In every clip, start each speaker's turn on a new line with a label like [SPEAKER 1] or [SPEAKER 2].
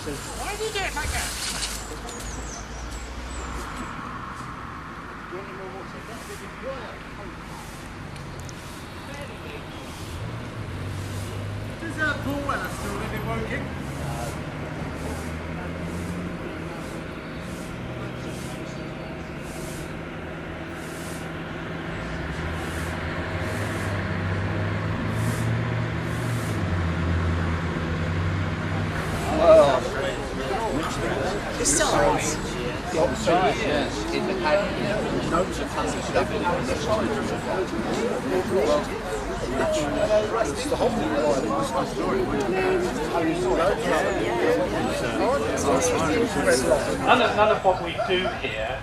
[SPEAKER 1] says, why do you do it like that? Does Paul Weller still live in Woking?
[SPEAKER 2] Besides,
[SPEAKER 1] Yes. In the paddock, notes of funny stuff in the
[SPEAKER 3] None of what we do here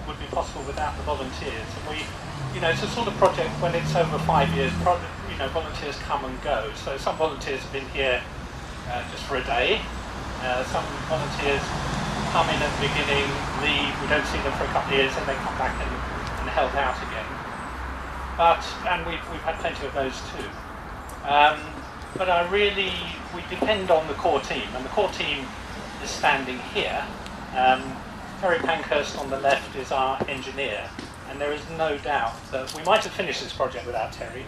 [SPEAKER 3] would be possible without the volunteers. And we, it's a sort of project when it's over 5 years. Volunteers come and go. So some volunteers have been here just for a day. Some volunteers come in at the beginning, leave, we don't see them for a couple of years, and they come back and help out again. And we've had plenty of those too. But we depend on the core team, and the core team is standing here. Terry Pankhurst on the left is our engineer, and there is no doubt that we might have finished this project without Terry,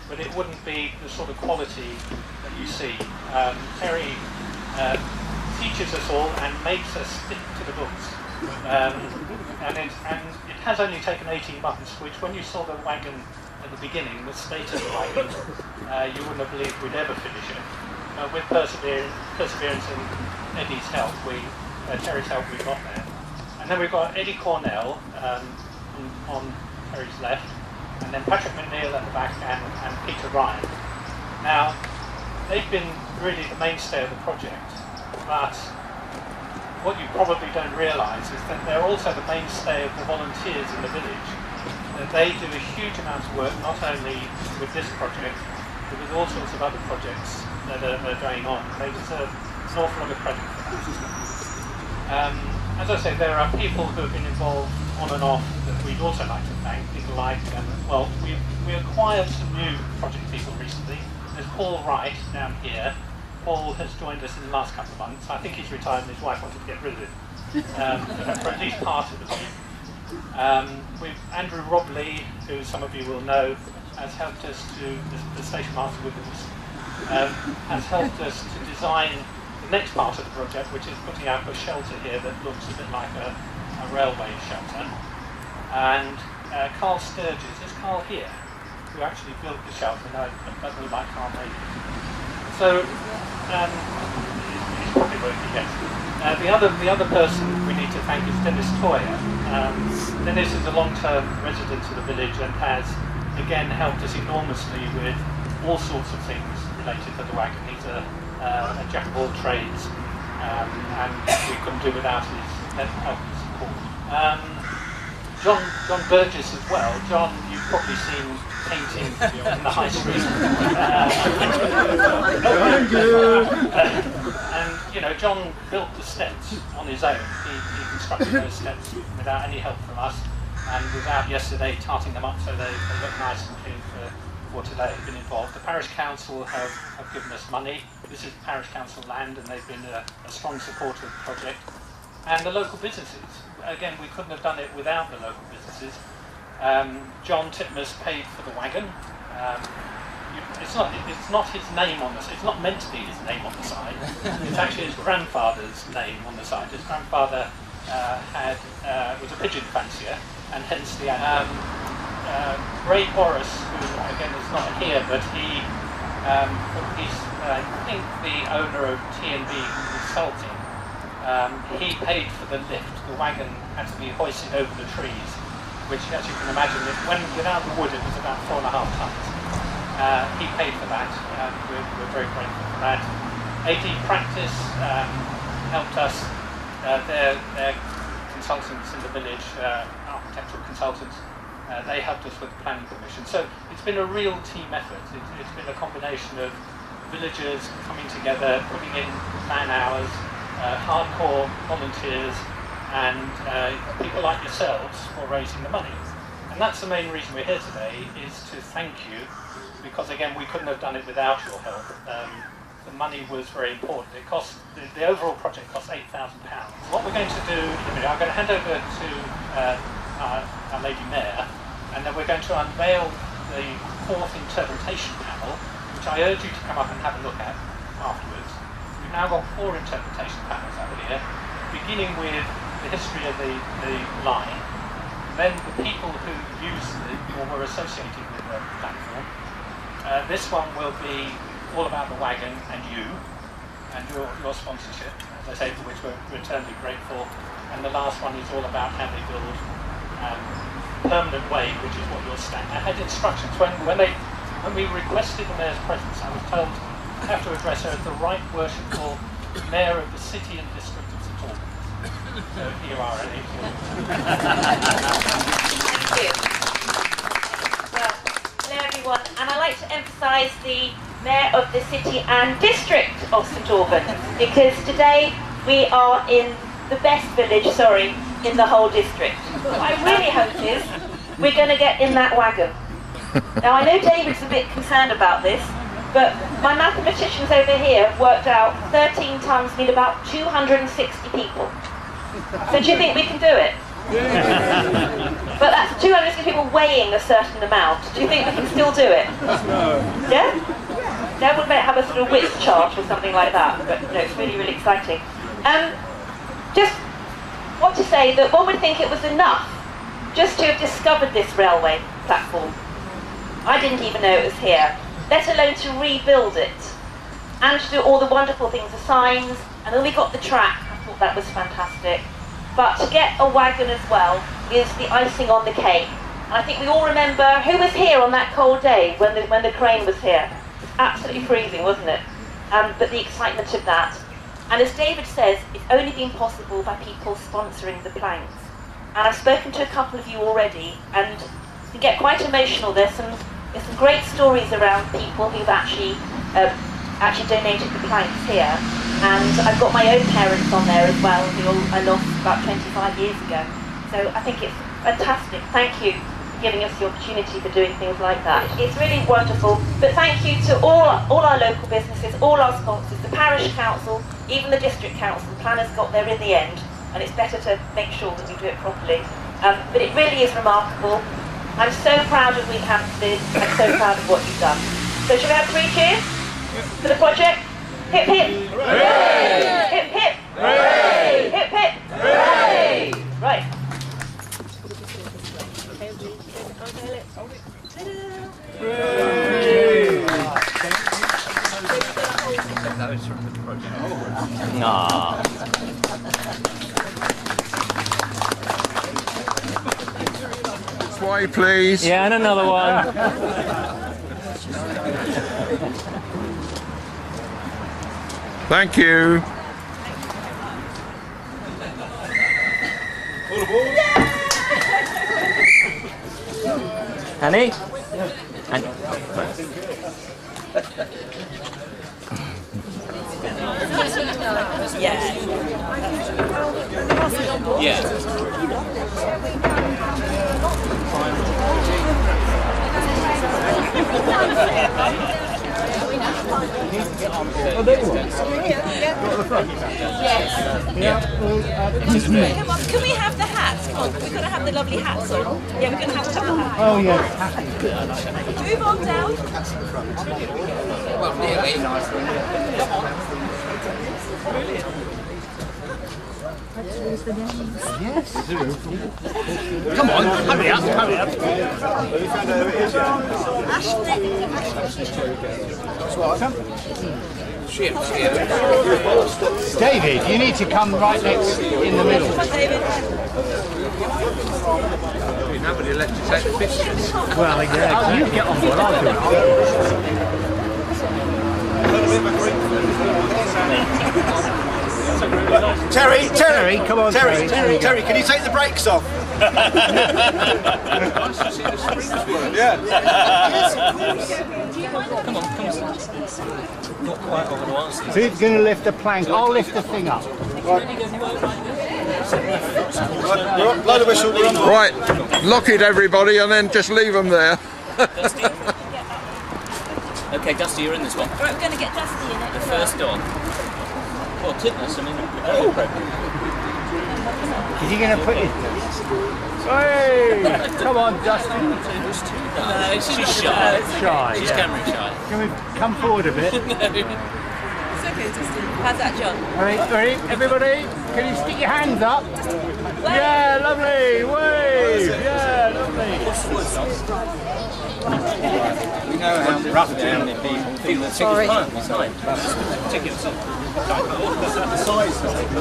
[SPEAKER 3] but it wouldn't be the sort of quality that you see. Terry teaches us all and makes us stick to the books. And it has only taken 18 months, which when you saw the wagon at the beginning, the state of the wagon, you wouldn't have believed we'd ever finish it. With perseverance and Eddie's help, Terry's help, we got there. And then we've got Eddie Cornell on Terry's left, and then Patrick McNeil at the back and Peter Ryan. Now, they've been really the mainstay of the project. But what you probably don't realise is that they're also the mainstay of the volunteers in the village. That they do a huge amount of work, not only with this project, but with all sorts of other projects that are going on. They deserve an awful lot of credit for that. As I say, there are people who have been involved on and off that we'd also like to thank. People like, we acquired some new project people recently. There's Paul Wright down here. Paul has joined us in the last couple of months. I think he's retired and his wife wanted to get rid of him, for at least part of the team. With Andrew Robley, who some of you will know, has helped us the station master with us, has helped us to design the next part of the project, which is putting up a shelter here that looks a bit like a railway shelter. And Carl Sturgis, is Carl here, who actually built the shelter? No, that looks like Carl made it. So, it's probably working, yes. The other person we need to thank is Dennis Toyer. Dennis is a long-term resident of the village and has, again, helped us enormously with all sorts of things related to the wagon. He's a jack of all trades, and we couldn't do without his help and support. John Burgess as well. John, you've probably seen painting in the high street. And John built the steps on his own. He constructed those steps without any help from us, and was out yesterday tarting them up so they look nice and clean for today. Been involved. The parish council have given us money. This is parish council land, and they've been a strong supporter of the project. And the local businesses. Again, we couldn't have done it without the local businesses. John Titmus paid for the wagon. It's not his name on the side. It's not meant to be his name on the side. It's actually his grandfather's name on the side. His grandfather was a pigeon fancier, and hence the Ray Boris, who again is not here, but he's I think the owner of T&B Consulting. He paid for the lift. The wagon had to be hoisted over the trees, which, as you can imagine, without the wood, it was about 4.5 tons. He paid for that, and we're very grateful for that. AD Practice helped us. They're consultants in the village, architectural consultants. They helped us with the planning permission. So it's been a real team effort. It's been a combination of villagers coming together, putting in man hours, hardcore volunteers, and people like yourselves for raising the money. And that's the main reason we're here today, is to thank you, because again we couldn't have done it without your help. the money was very important. It cost, the overall project cost £8,000. What we're going to do, I'm going to hand over to our Lady Mayor, and then we're going to unveil the fourth interpretation panel, which I urge you to come up and have a look at afterwards. We've now got 4 interpretation panels over here, beginning with the history of the line, then the people who use or were associated with the platform. This one will be all about the wagon and you, and your sponsorship, as I say, for which we're eternally grateful. And the last one is all about how they build permanent way, which is what you'll stand. I had instructions when we requested the mayor's presence. I was told I have to address her as the Right Worshipful Mayor of the City and District of St Albans. So here you are, Ellie.
[SPEAKER 2] Thank you. Well, hello everyone, and I'd like to emphasise the Mayor of the City and District of St Albans, because today we are in the best village, in the whole district. What I really hope is we're going to get in that wagon. Now I know David's a bit concerned about this, but my mathematicians over here worked out 13 tons mean about 260 people. So do you think we can do it? But that's 260 people weighing a certain amount. Do you think we can still do it? Yeah? No, we might have a sort of width chart or something like that, but no, it's really, really exciting. Just want to say that one would think it was enough just to have discovered this railway platform. I didn't even know it was here, let alone to rebuild it and to do all the wonderful things, the signs, and then we got the track. I thought that was fantastic. But to get a wagon as well is the icing on the cake. And I think we all remember who was here on that cold day when the crane was here. It was absolutely freezing, wasn't it? But the excitement of that. And as David says, it's only been possible by people sponsoring the planks. And I've spoken to a couple of you already, and you get quite emotional. There's some great stories around people who've actually donated the planks here. And I've got my own parents on there as well, who I lost about 25 years ago. So I think it's fantastic. Thank you for giving us the opportunity for doing things like that. It's really wonderful. But thank you to all our local businesses, all our sponsors, the parish council, even the district council. The planners got there in the end, and it's better to make sure that we do it properly. But it really is remarkable. I'm so proud of Week Hampstead. I'm so proud of what you've done. So shall we have 3 cheers for the project? Hip hip! Hooray! Hip hip! Hooray! Hip hip! Hooray! Right.
[SPEAKER 1] Those from the project.
[SPEAKER 4] Aww.
[SPEAKER 5] Way, please.
[SPEAKER 4] Yeah, and another one.
[SPEAKER 5] Thank you.
[SPEAKER 4] Annie? And
[SPEAKER 2] Come on, can we have the hats? Come on, we've got to have the lovely hats on. Yeah, we're going to have to have the hats.
[SPEAKER 6] Oh, yes.
[SPEAKER 2] Move on down.
[SPEAKER 1] Well, nearly.
[SPEAKER 6] Yes.
[SPEAKER 1] Come on, hurry up, hurry up.
[SPEAKER 6] David, you need to come right next in the middle.
[SPEAKER 2] Come on, David.
[SPEAKER 1] Nobody left to take the pictures.
[SPEAKER 6] Well, yeah, you get on board, I'll do it.
[SPEAKER 7] Terry,
[SPEAKER 6] come on, Terry.
[SPEAKER 7] Terry, can you take the brakes off? Yeah.
[SPEAKER 6] Who's going to lift the plank? I'll lift the thing up.
[SPEAKER 7] Blow the whistle. We're on the
[SPEAKER 5] Right, lock it everybody and then just leave them there.
[SPEAKER 4] Okay, Dusty, you're in this one.
[SPEAKER 2] Right, we're going to get Dusty in it.
[SPEAKER 4] The first dog. Well, Tidness, I mean, very appropriate.
[SPEAKER 6] Is he going to put it? Hey! Come on, Justin.
[SPEAKER 4] No, she's shy.
[SPEAKER 6] Shy.
[SPEAKER 4] She's
[SPEAKER 6] yeah.
[SPEAKER 4] camera shy.
[SPEAKER 6] Can we come forward a bit?
[SPEAKER 2] It's okay, Dusty. How's that, John?
[SPEAKER 6] Ready? Everybody, can you stick your hands up? Yeah, lovely. Wave. Yeah, lovely.
[SPEAKER 1] We know how roughly how many people think the ticket's fine. Tickets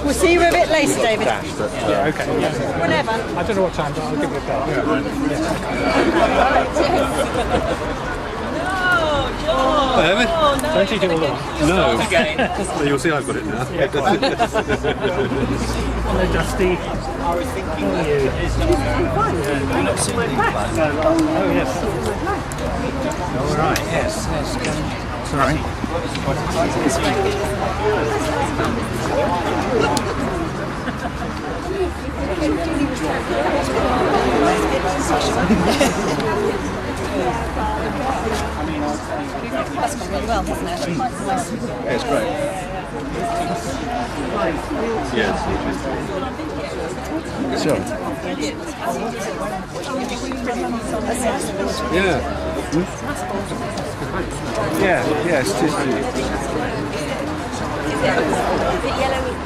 [SPEAKER 8] We'll see you a bit later, David.
[SPEAKER 6] Yeah, okay. Yeah.
[SPEAKER 8] Whenever.
[SPEAKER 6] I don't know what time, but I'll give you a bell. Don't you do all that?
[SPEAKER 9] No.
[SPEAKER 4] Again.
[SPEAKER 9] You'll see I've got it now.
[SPEAKER 6] Hello, Dusty.
[SPEAKER 1] I was thinking that
[SPEAKER 6] you?
[SPEAKER 1] you're not seeing the
[SPEAKER 6] Oh, yes. All right, yes. Sorry.
[SPEAKER 8] That's gone really well, hasn't it?
[SPEAKER 7] Yeah, it's great.
[SPEAKER 9] Yes.
[SPEAKER 7] Good job. Yeah. Yeah, yes, it is.
[SPEAKER 2] Is it yellow?